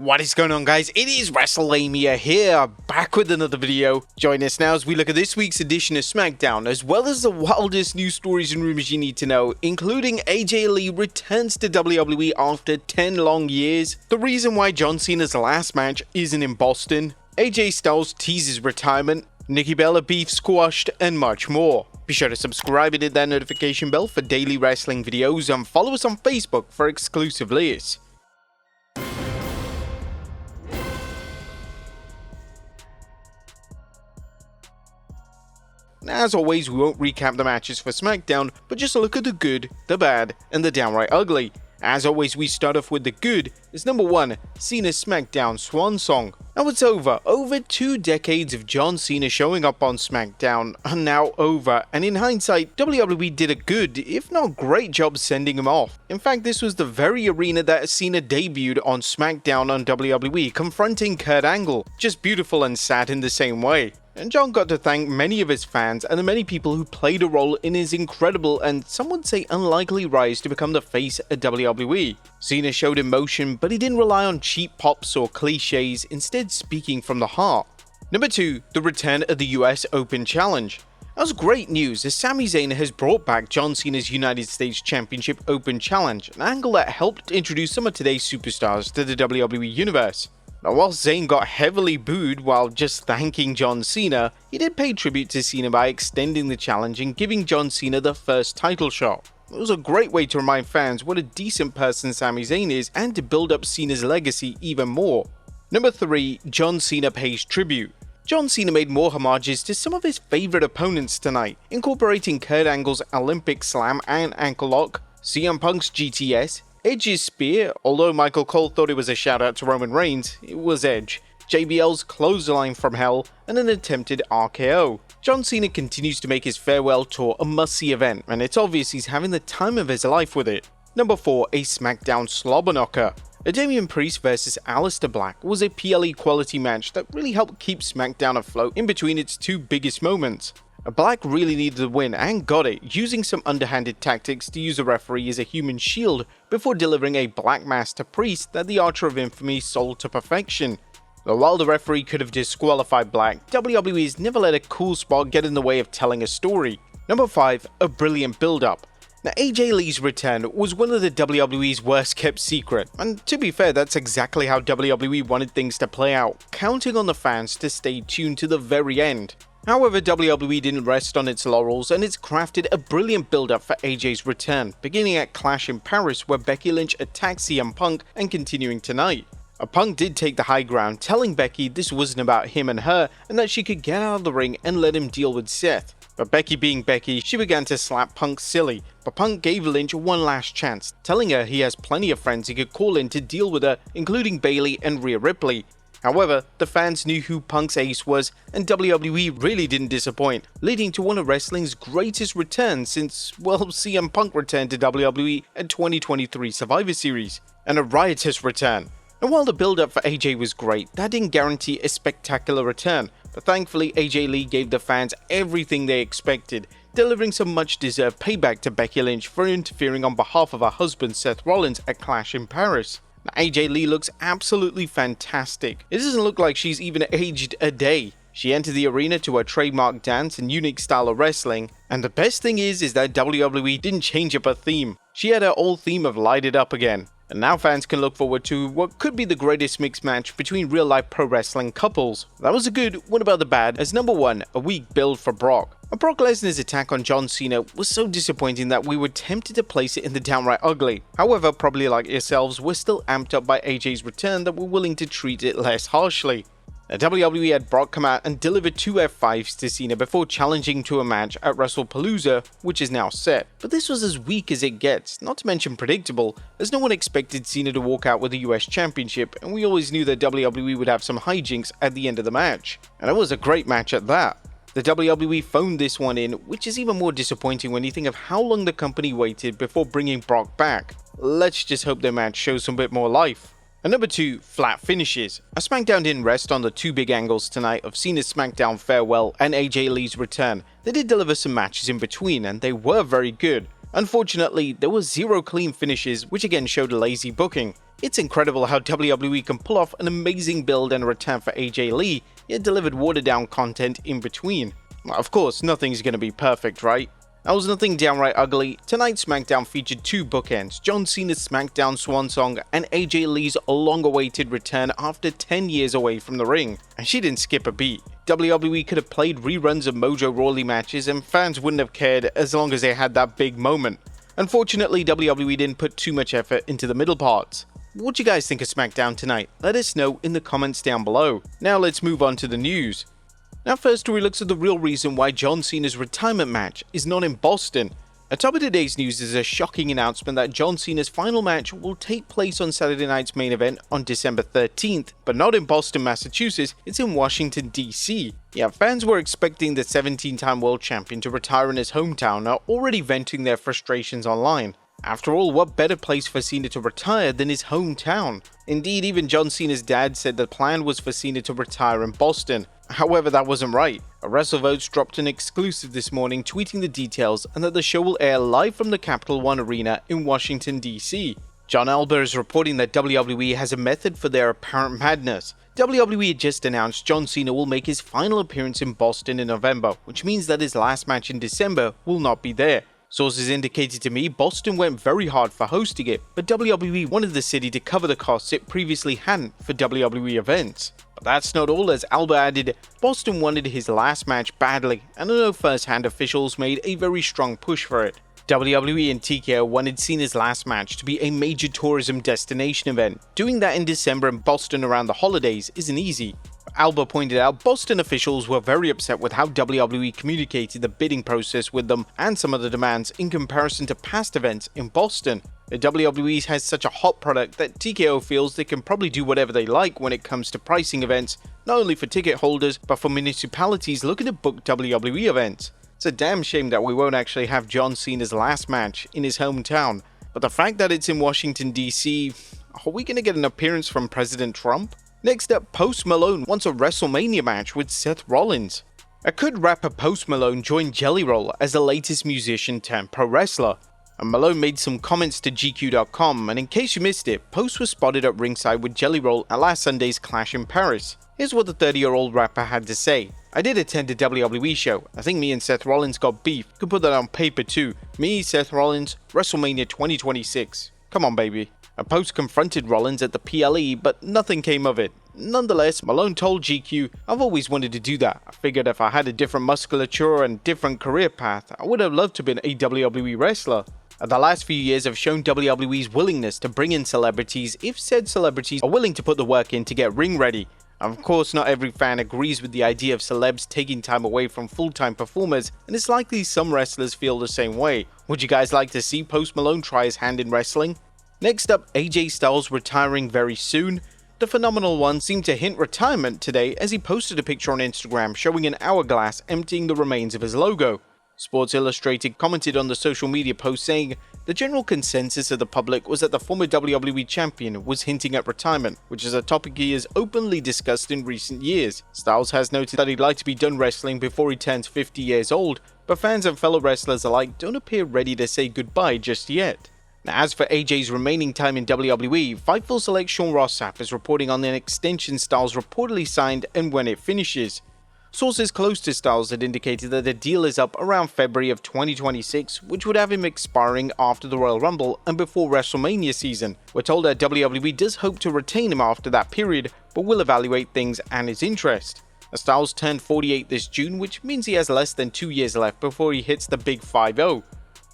What is going on, guys? It is Wrestlelamia here, back with another video. Join us now as we look at this week's edition of Smackdown, as well as the wildest news stories and rumors you need to know, including AJ Lee returns to WWE after 10 long years, the reason why John Cena's last match isn't in Boston, AJ Styles teases retirement, Nikki Bella beef squashed, and much more. Be sure to subscribe and hit that notification bell for daily wrestling videos, and follow us on Facebook for exclusive lists. As always, we won't recap the matches for Smackdown, but just look at the good, the bad, and the downright ugly. As always, we start off with the good, as number 1, Cena's Smackdown Swan Song. Now it's over 2 decades of John Cena showing up on Smackdown are now over, and in hindsight, WWE did a good, if not great job sending him off. In fact, this was the very arena that Cena debuted on Smackdown on WWE, confronting Kurt Angle, just beautiful and sad in the same way. And John got to thank many of his fans and the many people who played a role in his incredible and some would say unlikely rise to become the face at WWE. Cena showed emotion, but he didn't rely on cheap pops or cliches, instead speaking from the heart. Number 2, the return of the US Open Challenge. That was great news, as Sami Zayn has brought back John Cena's United States Championship Open Challenge, an angle that helped introduce some of today's superstars to the WWE Universe. Now, while Zayn got heavily booed while just thanking John Cena, he did pay tribute to Cena by extending the challenge and giving John Cena the first title shot. It was a great way to remind fans what a decent person Sami Zayn is and to build up Cena's legacy even more. Number 3, John Cena pays tribute. John Cena made more homages to some of his favourite opponents tonight, incorporating Kurt Angle's Olympic Slam and ankle lock, CM Punk's GTS, Edge's spear, although Michael Cole thought it was a shout out to Roman Reigns, it was Edge, JBL's clothesline from hell, and an attempted RKO. John Cena continues to make his farewell tour a must-see event, and it's obvious he's having the time of his life with it. Number 4, a Smackdown slobber knocker. A Damian Priest vs Aleister Black was a PLE quality match that really helped keep Smackdown afloat in between its two biggest moments. Black really needed the win and got it, using some underhanded tactics to use a referee as a human shield before delivering a black mass to Priest that the Archer of Infamy sold to perfection. Though while the referee could have disqualified Black, WWE has never let a cool spot get in the way of telling a story. Number 5, a brilliant build-up. Now, AJ Lee's return was one of the WWE's worst kept secret, and to be fair, that's exactly how WWE wanted things to play out, counting on the fans to stay tuned to the very end. However, WWE didn't rest on its laurels, and it's crafted a brilliant build-up for AJ's return, beginning at Clash in Paris where Becky Lynch attacks CM Punk and continuing tonight. Punk did take the high ground, telling Becky this wasn't about him and her and that she could get out of the ring and let him deal with Seth. But Becky being Becky, she began to slap Punk silly, but Punk gave Lynch one last chance, telling her he has plenty of friends he could call in to deal with her, including Bayley and Rhea Ripley. However, the fans knew who Punk's ace was, and WWE really didn't disappoint, leading to one of wrestling's greatest returns since, well, CM Punk returned to WWE at 2023 Survivor Series, and a riotous return. And while the build-up for AJ was great, that didn't guarantee a spectacular return, but thankfully AJ Lee gave the fans everything they expected, delivering some much-deserved payback to Becky Lynch for interfering on behalf of her husband Seth Rollins at Clash in Paris. Now, AJ Lee looks absolutely fantastic. It doesn't look like she's even aged a day. She entered the arena to her trademark dance and unique style of wrestling, and the best thing is that WWE didn't change up her theme. She had her old theme of Light It Up again. And now fans can look forward to what could be the greatest mixed match between real-life pro wrestling couples. That was a good. What about the bad? As number 1, a weak build for Brock. Brock Lesnar's attack on John Cena was so disappointing that we were tempted to place it in the downright ugly. However, probably like yourselves, we're still amped up by AJ's return that we're willing to treat it less harshly. Now, WWE had Brock come out and deliver 2 F5s to Cena before challenging to a match at WrestlePalooza, which is now set. But this was as weak as it gets, not to mention predictable, as no one expected Cena to walk out with the US Championship, and we always knew that WWE would have some hijinks at the end of the match. And it was a great match at that. The WWE phoned this one in, which is even more disappointing when you think of how long the company waited before bringing Brock back. Let's just hope their match shows some bit more life. And number 2, flat finishes. A Smackdown didn't rest on the two big angles tonight of Cena's Smackdown farewell and AJ Lee's return. They did deliver some matches in between, and they were very good. Unfortunately, there were 0 clean finishes, which again showed lazy booking. It's incredible how WWE can pull off an amazing build and return for AJ Lee, yet delivered watered down content in between. Of course, nothing's gonna be perfect, right? That was nothing downright ugly. Tonight's SmackDown featured two bookends, John Cena's SmackDown swan song and AJ Lee's long-awaited return after 10 years away from the ring. And she didn't skip a beat. WWE could have played reruns of Mojo Rawley matches and fans wouldn't have cared as long as they had that big moment. Unfortunately, WWE didn't put too much effort into the middle parts. What do you guys think of SmackDown tonight? Let us know in the comments down below. Now let's move on to the news. Now first we look at the real reason why John Cena's retirement match is not in Boston. Atop of today's news is a shocking announcement that John Cena's final match will take place on Saturday night's main event on December 13th, but not in Boston, Massachusetts, it's in Washington, D.C. Yeah, fans were expecting the 17-time world champion to retire in his hometown are already venting their frustrations online. After all, what better place for Cena to retire than his hometown? Indeed, even John Cena's dad said the plan was for Cena to retire in Boston. However, that wasn't right. WrestleVotes dropped an exclusive this morning tweeting the details and that the show will air live from the Capital One Arena in Washington, D.C. John Alba is reporting that WWE has a method for their apparent madness. WWE had just announced John Cena will make his final appearance in Boston in November, which means that his last match in December will not be there. Sources indicated to me Boston went very hard for hosting it, but WWE wanted the city to cover the costs it previously hadn't for WWE events. But that's not all, as Alba added, Boston wanted his last match badly, and I know first-hand officials made a very strong push for it. WWE and TKO wanted Cena's last match to be a major tourism destination event. Doing that in December in Boston around the holidays isn't easy. Alba pointed out Boston officials were very upset with how WWE communicated the bidding process with them and some of the demands in comparison to past events in Boston. The WWE has such a hot product that TKO feels they can probably do whatever they like when it comes to pricing events, not only for ticket holders but for municipalities looking to book WWE events. It's a damn shame that we won't actually have John Cena's last match in his hometown, but the fact that it's in Washington DC, are we going to get an appearance from President Trump? Next up, Post Malone wants a WrestleMania match with Seth Rollins. Could rapper Post Malone join Jelly Roll as the latest musician turned pro wrestler? And Malone made some comments to GQ.com, and in case you missed it, Post was spotted at ringside with Jelly Roll at last Sunday's Clash in Paris. Here's what the 30-year-old rapper had to say. I did attend a WWE show. I think me and Seth Rollins got beef. Could put that on paper too. Me, Seth Rollins, WrestleMania 2026. Come on, baby. A Post confronted Rollins at the PLE, but nothing came of it. Nonetheless, Malone told GQ, I've always wanted to do that. I figured if I had a different musculature and different career path, I would have loved to have been a WWE wrestler. The last few years have shown WWE's willingness to bring in celebrities if said celebrities are willing to put the work in to get ring ready. Of course, not every fan agrees with the idea of celebs taking time away from full-time performers, and it's likely some wrestlers feel the same way. Would you guys like to see Post Malone try his hand in wrestling? Next up, AJ Styles retiring very soon. The phenomenal one seemed to hint retirement today as he posted a picture on Instagram showing an hourglass emptying the remains of his logo. Sports Illustrated commented on the social media post saying, the general consensus of the public was that the former WWE champion was hinting at retirement, which is a topic he has openly discussed in recent years. Styles has noted that he'd like to be done wrestling before he turns 50 years old, but fans and fellow wrestlers alike don't appear ready to say goodbye just yet. Now, as for AJ's remaining time in WWE, Fightful Select Sean Ross Sapp is reporting on an extension Styles reportedly signed and when it finishes. Sources close to Styles had indicated that the deal is up around February of 2026, which would have him expiring after the Royal Rumble and before WrestleMania season. We're told that WWE does hope to retain him after that period, but will evaluate things and his interest. Styles turned 48 this June, which means he has less than 2 years left before he hits the big 5-0.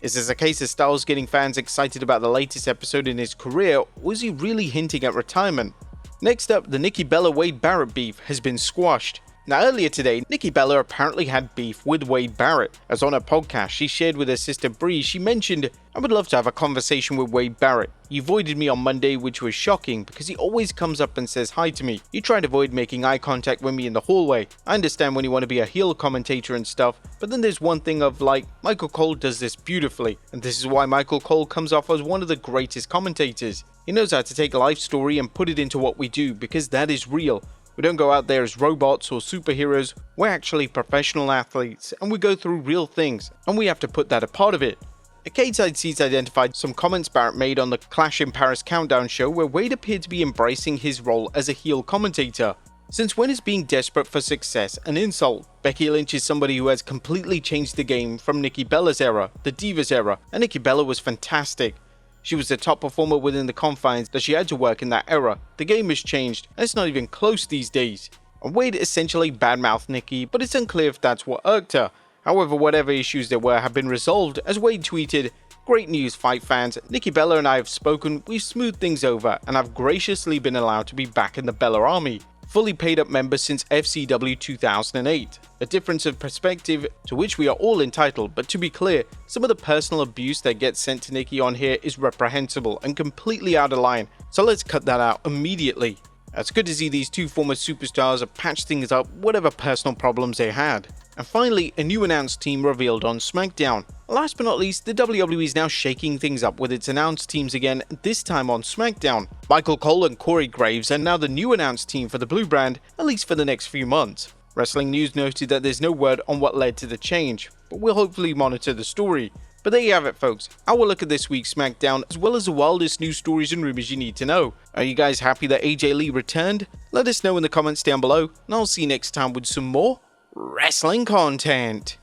Is this a case of Styles getting fans excited about the latest episode in his career, or is he really hinting at retirement? Next up, the Nikki Bella-Wade Barrett beef has been squashed. Now earlier today, Nikki Bella apparently had beef with Wade Barrett, as on her podcast she shared with her sister Bree, she mentioned, I would love to have a conversation with Wade Barrett. He avoided me on Monday, which was shocking because he always comes up and says hi to me. He tried to avoid making eye contact with me in the hallway. I understand when you want to be a heel commentator and stuff, but then there's one thing of like, Michael Cole does this beautifully, and this is why Michael Cole comes off as one of the greatest commentators. He knows how to take a life story and put it into what we do because that is real. We don't go out there as robots or superheroes, we're actually professional athletes and we go through real things and we have to put that a part of it. A K-Side Seats identified some comments Barrett made on the Clash in Paris Countdown show where Wade appeared to be embracing his role as a heel commentator. Since when is being desperate for success an insult? Becky Lynch is somebody who has completely changed the game from Nikki Bella's era, the Divas era, and Nikki Bella was fantastic. She was the top performer within the confines that she had to work in that era. The game has changed, and it's not even close these days. And Wade essentially badmouthed Nikki, but it's unclear if that's what irked her. However, whatever issues there were have been resolved, as Wade tweeted, "Great news, fight fans. Nikki Bella and I have spoken, we've smoothed things over, and I've graciously been allowed to be back in the Bella Army. Fully paid up member since FCW 2008. A difference of perspective to which we are all entitled, but to be clear, some of the personal abuse that gets sent to Nikki on here is reprehensible and completely out of line, so let's cut that out immediately." It's good to see these two former superstars have patched things up, whatever personal problems they had. And finally, a new announced team revealed on Smackdown. Last but not least, the WWE is now shaking things up with its announced teams again, this time on Smackdown. Michael Cole and Corey Graves are now the new announced team for the Blue brand, at least for the next few months. Wrestling News noted that there's no word on what led to the change, but we'll hopefully monitor the story. But there you have it, folks, our look at this week's Smackdown, as well as the wildest news stories and rumors you need to know. Are you guys happy that AJ Lee returned? Let us know in the comments down below, and I'll see you next time with some more wrestling content.